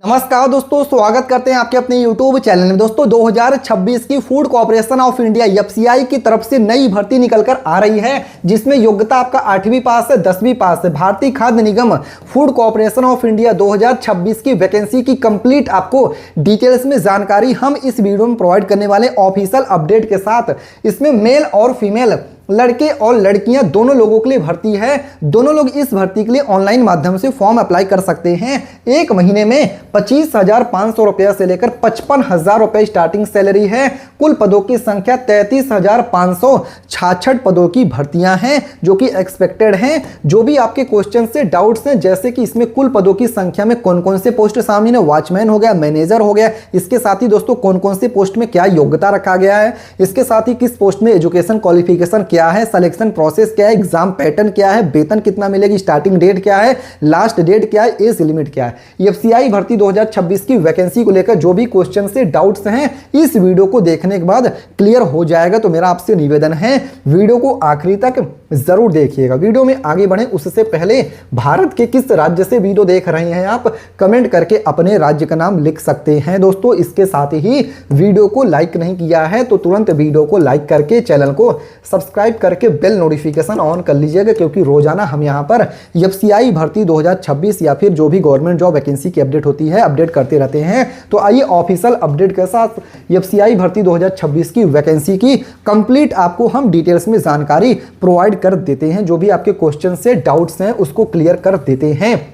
नमस्कार दोस्तों, स्वागत करते हैं आपके अपने YouTube चैनल में। दोस्तों 2026 की food corporation of India FCI की तरफ से नई भर्ती निकलकर आ रही है, जिसमें योग्यता आपका 8वीं पास है, 10वीं पास है। भारतीय खाद्य निगम फूड कॉर्पोरेशन ऑफ इंडिया 2026 की वैकेंसी की कंप्लीट आपको डिटेल्स में जानकारी हम इस वीडियो में प्रोवाइड करने वाले ऑफिशियल अपडेट के साथ। इसमें मेल और फीमेल लड़के और लड़कियां दोनों लोगों के लिए भर्ती है। दोनों लोग इस भर्ती के लिए ऑनलाइन माध्यम से फॉर्म अप्लाई कर सकते हैं। एक महीने में 25,500 रुपये से लेकर 55,000 रुपये स्टार्टिंग सैलरी है। कुल पदों की संख्या 33,566 पदों की भर्तियां हैं जो कि एक्सपेक्टेड हैं। जो भी आपके क्वेश्चन से डाउट्स हैं, जैसे कि इसमें कुल पदों की संख्या में कौन कौन से पोस्ट शामिल है, वॉचमैन हो गया, मैनेजर हो गया, इसके साथ ही दोस्तों कौन कौन से पोस्ट में क्या योग्यता रखा गया है, इसके साथ ही किस पोस्ट में एजुकेशन क्वालिफिकेशन क्या है, सिलेक्शन प्रोसेस क्या है, एग्जाम पैटर्न क्या है, वेतन कितना मिलेगी, स्टार्टिंग डेट क्या है, लास्ट डेट क्या है, एज लिमिट क्या है, एफसीआई भर्ती 2026 की वैकेंसी को लेकर जो भी क्वेश्चन से डाउट्स हैं इस वीडियो को देखने के बाद क्लियर हो जाएगा। तो मेरा आपसे निवेदन है वीडियो को आखिरी तक जरूर देखिएगा। वीडियो में आगे बढ़े उससे पहले भारत के किस राज्य से वीडियो देख रहे हैं आप कमेंट करके अपने राज्य का नाम लिख सकते हैं। दोस्तों इसके साथ ही वीडियो को लाइक नहीं किया है तो तुरंत वीडियो को लाइक करके चैनल को सब्सक्राइब करके बेल नोटिफिकेशन ऑन कर लीजिएगा, क्योंकि रोजाना हम यहाँ पर एफसीआई भर्ती 2026 या फिर जो भी गवर्नमेंट जॉब वैकेंसी की अपडेट होती है अपडेट करते रहते हैं। तो आइए ऑफिशियल अपडेट के साथ एफसीआई भर्ती 2026 की वैकेंसी की कंप्लीट आपको हम डिटेल्स में जानकारी प्रोवाइड कर देते हैं। जो भी आपके क्वेश्चन से डाउट्स हैं उसको क्लियर कर देते हैं।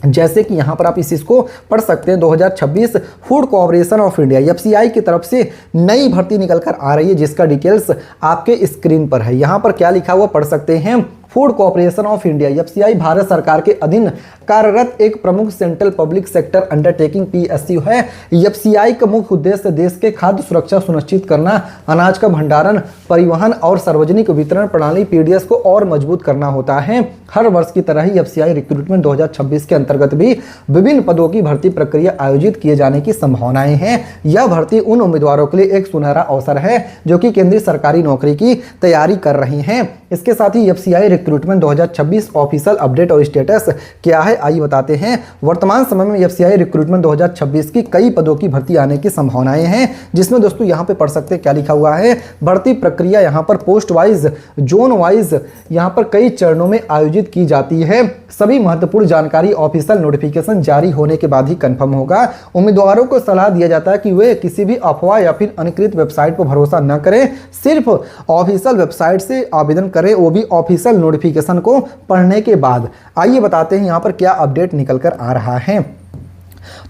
जैसे कि यहाँ पर आप इस चीज को पढ़ सकते हैं, 2026 food corporation of India FCI की तरफ से नई भर्ती निकलकर आ रही है, जिसका डिटेल्स आपके स्क्रीन पर है। यहाँ पर क्या लिखा हुआ पढ़ सकते हैं। Food corporation of India FCI Bharat सरकार के अधीन कार्यरत एक प्रमुख central public sector undertaking PSU है। एफसीआई का मुख्य उद्देश्य देश के खाद्य सुरक्षा सुनिश्चित करना, अनाज का भंडारण, परिवहन और सार्वजनिक वितरण प्रणाली पीडीएस को और मजबूत करना होता है। हर वर्ष की तरह ही एफसीआई रिक्रूटमेंट 2026 के अंतर्गत भी विभिन्न पदों की भर्ती प्रक्रिया आयोजित किए जाने की संभावनाएं हैं। यह भर्ती उन उम्मीदवारों के लिए एक सुनहरा अवसर है जो कि केंद्रीय सरकारी नौकरी की तैयारी कर रही हैं। इसके साथ ही एफसीआई रिक्रूटमेंट 2026 ऑफिशियल अपडेट और स्टेटस क्या है आइए बताते हैं। वर्तमान समय में एफसीआई रिक्रूटमेंट 2026 की कई पदों की भर्ती आने की संभावनाएं हैं, जिसमें दोस्तों यहाँ पे पढ़ सकते हैं क्या लिखा हुआ है। भर्ती प्रक्रिया यहाँ पर पोस्ट वाइज, जोन वाइज यहाँ पर कई चरणों में आयोजित की जाती है। सभी महत्वपूर्ण जानकारी ऑफिशियल नोटिफिकेशन जारी होने के बाद ही कंफर्म होगा। उम्मीदवारों को सलाह दिया जाता है कि वे किसी भी अफवाह या फिर अधिकृत वेबसाइट पर भरोसा न करें, सिर्फ ऑफिशियल वेबसाइट से आवेदन करें, वो भी ऑफिशियल नोटिफिकेशन को पढ़ने के बाद। आइए बताते हैं यहाँ पर क्या अपडेट निकल कर आ रहा है।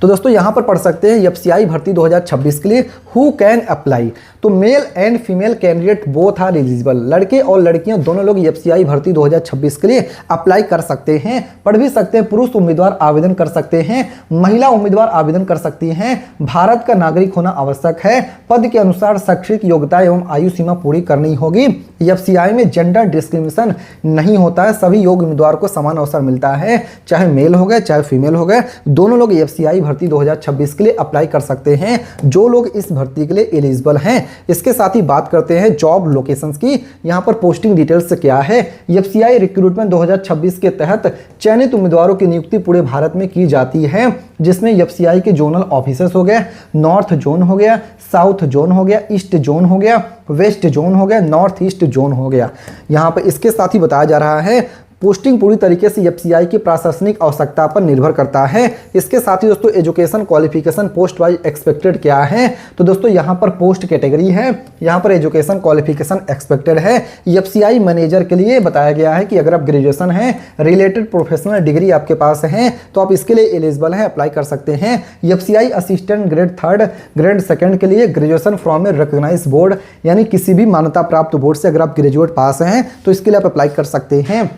तो दोस्तों यहाँ पर पढ़ सकते हैं एफसीआई भर्ती 2026 के लिए हु कैन अप्लाई। तो male and female candidate both are eligible. लड़के और लड़कियां दोनों लोग एफसीआई भर्ती 2026 के लिए अप्लाई कर सकते हैं, पढ़ भी सकते हैं। पुरुष उम्मीदवार आवेदन कर सकते हैं, महिला उम्मीदवार आवेदन कर सकती हैं। भारत का नागरिक होना आवश्यक है। पद के अनुसार शैक्षिक योग्यता एवं आयु सीमा पूरी करनी होगी। एफसीआई में जेंडर डिस्क्रिमिनेशन नहीं होता है, सभी योग्य उम्मीदवार को समान अवसर मिलता है, चाहे मेल हो गए चाहे फीमेल हो गए। दोनों लोग एफसीआई भर्ती 2026 के लिए अप्लाई कर सकते हैं जो लोग इस भर्ती के लिए एलिजिबल हैं। इसके साथ ही बात करते हैं जॉब लोकेशंस की। यहां पर पोस्टिंग डिटेल्स क्या है। एफसीआई रिक्रूटमेंट 2026 के तहत चयनित उम्मीदवारों की नियुक्ति पूरे भारत में की जाती है, जिसमें एफसीआई के जोनल ऑफिसर्स हो गए, नॉर्थ जोन हो गया, साउथ जोन हो गया, ईस्ट जोन हो गया, वेस्ट जोन हो गया, नॉर्थ ईस्ट जोन हो गया। यहाँ पर इसके साथ ही बताया जा रहा है पोस्टिंग पूरी तरीके से एफसीआई की प्रशासनिक आवश्यकता पर निर्भर करता है। इसके साथ ही दोस्तों education qualification post wise expected क्या है। तो दोस्तों यहाँ पर पोस्ट कैटेगरी है, यहाँ पर एजुकेशन क्वालिफिकेशन एक्सपेक्टेड है। एफसीआई मैनेजर के लिए बताया गया है कि अगर आप ग्रेजुएशन है, रिलेटेड प्रोफेशनल डिग्री आपके पास है तो आप इसके लिए एलिजिबल हैं, अप्लाई कर सकते हैं। एफसीआई असिस्टेंट ग्रेड 3, ग्रेड 2 के लिए graduation from a recognised board, यानी किसी भी मान्यता प्राप्त बोर्ड से अगर आप ग्रेजुएट पास हैं तो इसके लिए आप अप्लाई कर सकते हैं।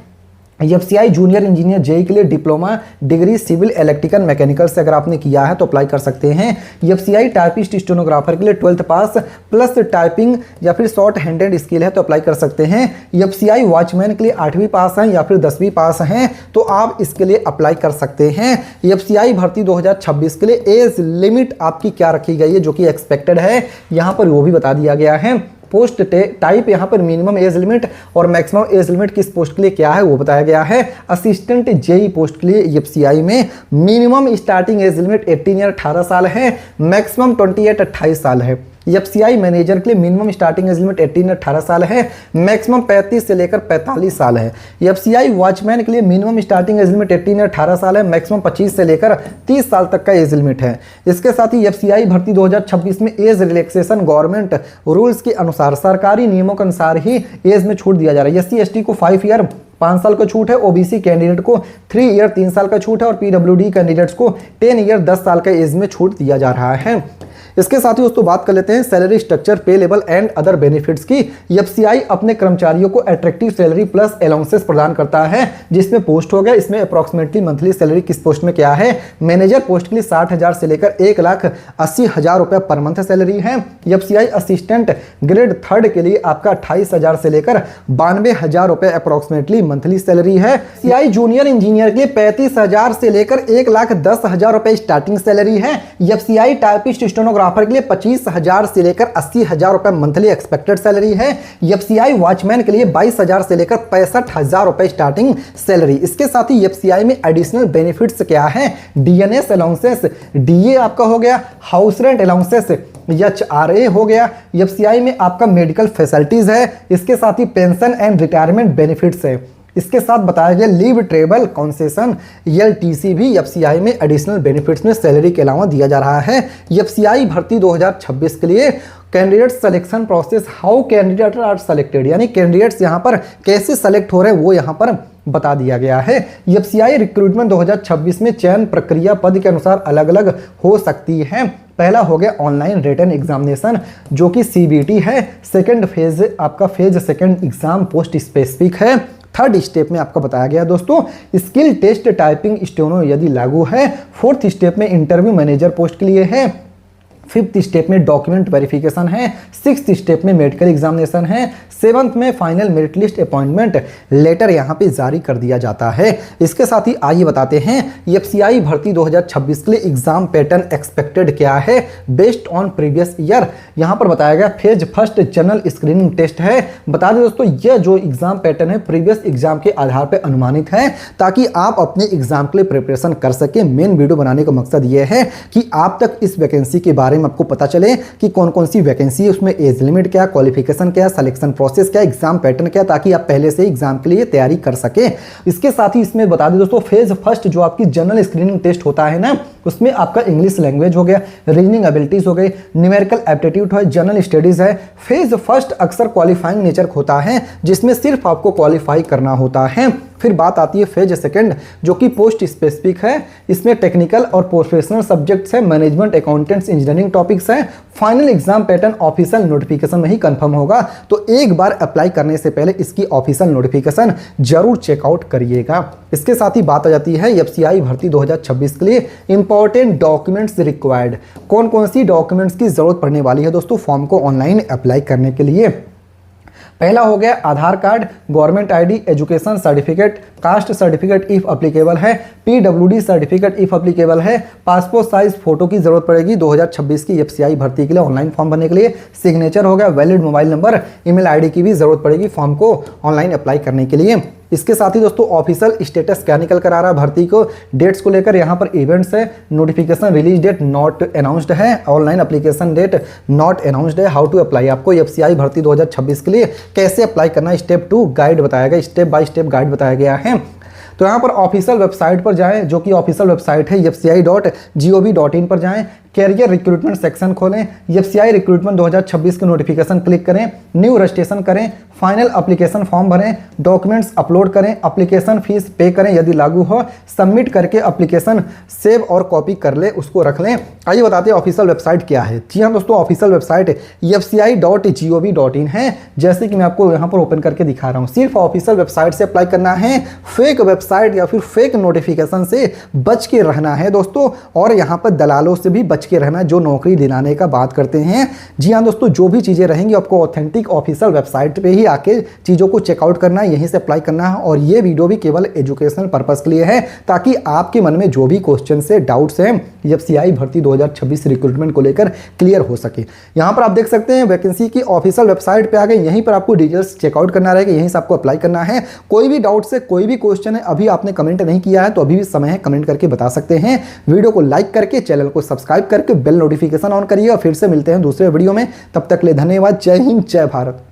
एफसीआई जूनियर इंजीनियर जेई के लिए diploma degree civil electrical mechanical से अगर आपने किया है तो अप्लाई कर सकते हैं। एफसीआई टाइपिस्ट स्टेनोग्राफर के लिए 12th पास प्लस टाइपिंग या फिर शॉर्ट हैंडेड स्किल है तो अप्लाई कर सकते हैं। एफसीआई वॉचमैन के लिए 8वीं पास हैं या फिर 10वीं पास हैं तो आप इसके लिए अप्लाई कर सकते हैं। एफसीआई भर्ती 2026 के लिए एज लिमिट आपकी क्या रखी गई है जो कि एक्सपेक्टेड है, यहाँ पर वो भी बता दिया गया है। पोस्ट टाइप यहाँ पर मिनिमम एज लिमिट और मैक्सिमम एज लिमिट किस पोस्ट के लिए क्या है वो बताया गया है। असिस्टेंट जेई पोस्ट के लिए एफसीआई में minimum starting age limit 18 year 18 साल है, मैक्सिमम 28 28 साल है। एफसीआई मैनेजर के लिए मिनिमम स्टार्टिंग एज लिमिट 18 18 साल है, मैक्सिमम 35 से लेकर 45 साल है। एफसीआई वॉचमैन के लिए मिनिमम स्टार्टिंग एज लिमिट 18 18 साल है, मैक्सिमम 25 से लेकर 30 साल तक का एज लिमिट है। इसके साथ ही एफसीआई भर्ती 2026 में एज रिलैक्सेशन गवर्नमेंट रूल्स के अनुसार, सरकारी नियमों के अनुसार ही एज में छूट दिया जा रहा है। एससी एसटी को 5 ईयर 5 साल का छूट है, ओबीसी कैंडिडेट को 3 ईयर 3 साल का छूट है और पीडब्ल्यूडी कैंडिडेट्स को 10 ईयर 10 साल का एज में छूट दिया जा रहा है। इसके साथ ही दोस्तों बात कर लेते हैं सैलरी स्ट्रक्चर, पे लेवल एंड अदर बेनिफिट्स की। एफसीआई अपने कर्मचारियों को अट्रैक्टिव सैलरी प्लस अलाउंसेस प्रदान करता है, जिसमें पोस्ट हो गया, इसमें अप्रॉक्सीमेटली मंथली सैलरी किस पोस्ट में क्या है। मैनेजर पोस्ट के लिए 60,000 से लेकर 1,80,000 रुपए पर मंथ सैलरी है। एफसीआई असिस्टेंट ग्रेड 3 के लिए आपका 28,000 से लेकर 92,000 रुपए अप्रॉक्सीमेटली मंथली सैलरी है। एफसीआई जूनियर इंजीनियर के लिए 35,000 से लेकर 1,10,000 रुपए स्टार्टिंग सैलरी है। एफसीआई टाइपिस्ट स्टेनोग्राफर के लिए 25,000 से लेकर 80,000 रुपए मंथली एक्सपेक्टेड सैलरी है। एफसीआई वॉचमैन के लिए 22,000 से लेकर 65,000 रुपए स्टार्टिंग सैलरी। इसके साथ ही एफसीआई में एडिशनल बेनिफिट्स क्या है, डीएनएस अलाउंसेस, डीए आपका हो गया, हाउस रेंट अलाउंसेस, एचआरए हो गया। एफसीआई में आपका मेडिकल फैसिलिटीज है, इसके साथ ही पेंशन एंड रिटायरमेंट बेनिफिट्स है। इसके साथ बताया गया लीव ट्रेवल कंसेशन एलटीसी भी एफसीआई में एडिशनल बेनिफिट्स में सैलरी के अलावा दिया जा रहा है। एफसीआई भर्ती 2026 के लिए candidate selection process, how candidate are selected, यानी कैंडिडेट्स यहाँ पर कैसे सेलेक्ट हो रहे हैं वो यहाँ पर बता दिया गया है। एफसीआई रिक्रूटमेंट 2026 में चयन प्रक्रिया पद के अनुसार अलग अलग हो सकती है। पहला हो गया ऑनलाइन रिटन एग्जामिनेशन जो कि सीबीटी है। सेकंड फेज आपका phase second exam post specific है। थर्ड स्टेप में आपका बताया गया दोस्तों स्किल टेस्ट टाइपिंग स्टेनो यदि लागू है। फोर्थ स्टेप में इंटरव्यू मैनेजर पोस्ट के लिए है। फिफ्थ स्टेप में डॉक्यूमेंट वेरिफिकेशन है। सिक्स्थ स्टेप में मेडिकल एग्जामिनेशन है। सेवंथ में final merit list appointment letter यहाँ पे जारी कर दिया जाता है। इसके साथ ही आइए बताते हैं एफसीआई भर्ती 2026 के लिए एग्जाम पैटर्न एक्सपेक्टेड क्या है बेस्ड ऑन प्रीवियस ईयर। यहाँ पर बताया गया phase first general screening test है। बता दें दोस्तों यह जो एग्जाम पैटर्न है प्रीवियस एग्जाम के आधार पर अनुमानित है ताकि आप अपने एग्जाम के लिए प्रिपरेशन कर सके। मेन वीडियो बनाने का मकसद यह है कि आप तक इस वैकेंसी के बारे में आपको पता चले कि कौन कौन सी वैकेंसी है, उसमें एज लिमिट क्या, क्वालिफिकेशन क्या, सिलेक्शन प्रोसेस क्या, एग्जाम पैटर्न क्या, ताकि आप पहले से एग्जाम के लिए तैयारी कर सके। इसके साथ ही इसमें बता दें दोस्तों फेज फर्स्ट जो आपकी जनरल स्क्रीनिंग टेस्ट होता है ना उसमें आपका इंग्लिश लैंग्वेज हो गया, रीजनिंग एबिलिटीज हो गई, न्यूमेरिकल एप्टीट्यूड है, जनरल स्टडीज है। फेज फर्स्ट अक्सर क्वालिफाइंग नेचर होता है जिसमें सिर्फ आपको क्वालिफाई करना होता है। फिर बात आती है फेज सेकंड जो कि पोस्ट स्पेसिफिक है। इसमें टेक्निकल और प्रोफेशनल सब्जेक्ट्स है, मैनेजमेंट, अकाउंटेंट्स, इंजीनियरिंग टॉपिक्स है। Final exam pattern official notification में ही कंफर्म होगा, तो एक बार अप्लाई करने से पहले इसकी ऑफिशियल नोटिफिकेशन जरूर चेकआउट करिएगा। इसके साथ ही बात आ जाती है एफसीआई भर्ती 2026 के लिए इंपॉर्टेंट डॉक्यूमेंट्स रिक्वायर्ड, कौन कौन सी डॉक्यूमेंट्स की जरूरत पड़ने वाली है दोस्तों फॉर्म को ऑनलाइन अप्लाई करने के लिए। पहला हो गया Aadhaar card, government ID, education certificate, caste certificate if applicable है, पीडब्ल्यूडी सर्टिफिकेट इफ अप्लीकेबल है, पासपोर्ट साइज फोटो की जरूरत पड़ेगी 2026 की एफसीआई भर्ती के लिए ऑनलाइन फॉर्म भरने के लिए। सिग्नेचर हो गया, valid mobile number, email ID की भी जरूरत पड़ेगी फॉर्म को ऑनलाइन अप्लाई करने के लिए। इसके साथ ही दोस्तों ऑफिशियल स्टेटस क्या निकल कर आ रहा है भर्ती को, डेट्स को लेकर यहाँ पर इवेंट्स है, notification release date not announced है, online application date not announced है, हाउ टू अप्लाई, आपको एफसीआई भर्ती 2026 के लिए कैसे अप्लाई करना है स्टेप 2 गाइड बताया गया, स्टेप बाय स्टेप गाइड बताया गया है। तो यहाँ पर ऑफिशियल वेबसाइट पर जाएं जो कि ऑफिशियल वेबसाइट है fci.gov.in पर जाएं, कैरियर रिक्रूटमेंट सेक्शन खोलें, एफसीआई रिक्रूटमेंट 2026 की नोटिफिकेशन क्लिक करें, न्यू रजिस्ट्रेशन करें, फाइनल एप्लीकेशन फॉर्म भरें, डॉक्यूमेंट्स अपलोड करें, एप्लीकेशन फीस पे करें यदि लागू हो, सबमिट करके एप्लीकेशन सेव और कॉपी कर ले, उसको रख लें। आइए बताते हैं ऑफिशियल वेबसाइट क्या है। जी हाँ दोस्तों ऑफिशियल वेबसाइट fci.gov.in है, जैसे कि मैं आपको यहाँ पर ओपन करके दिखा रहा हूँ। सिर्फ ऑफिशियल वेबसाइट से अप्लाई करना है, फेक वेबसाइट वेबसाइट या फिर फेक नोटिफिकेशन से बच के रहना है दोस्तों, और यहाँ पर दलालों से भी बच के रहना जो नौकरी दिलाने का बात करते हैं। जी हाँ दोस्तों, जो भी चीज़ें रहेंगी आपको ऑथेंटिक ऑफिशियल वेबसाइट पे ही आके चीज़ों को चेकआउट करना है, यहीं से अप्लाई करना है। और ये वीडियो भी केवल एजुकेशनल पर्पस के लिए है, ताकि आपके मन में जो भी क्वेश्चन से डाउट्स हैं एफसीआई भर्ती 2026 रिक्रूटमेंट को लेकर क्लियर हो सके। यहाँ पर आप देख सकते हैं वैकेंसी की ऑफिशियल वेबसाइट पे आ गए, यहीं पर आपको डिटेल्स चेकआउट करना रहेगा, यहीं से आपको अप्लाई करना है। कोई भी डाउट से कोई भी क्वेश्चन है, अभी आपने कमेंट नहीं किया है तो अभी भी समय है, कमेंट करके बता सकते हैं। वीडियो को लाइक करके चैनल को सब्सक्राइब करके बेल नोटिफिकेशन ऑन करिए, और फिर से मिलते हैं दूसरे वीडियो में। तब तक ले धन्यवाद। जय हिंद, जय भारत।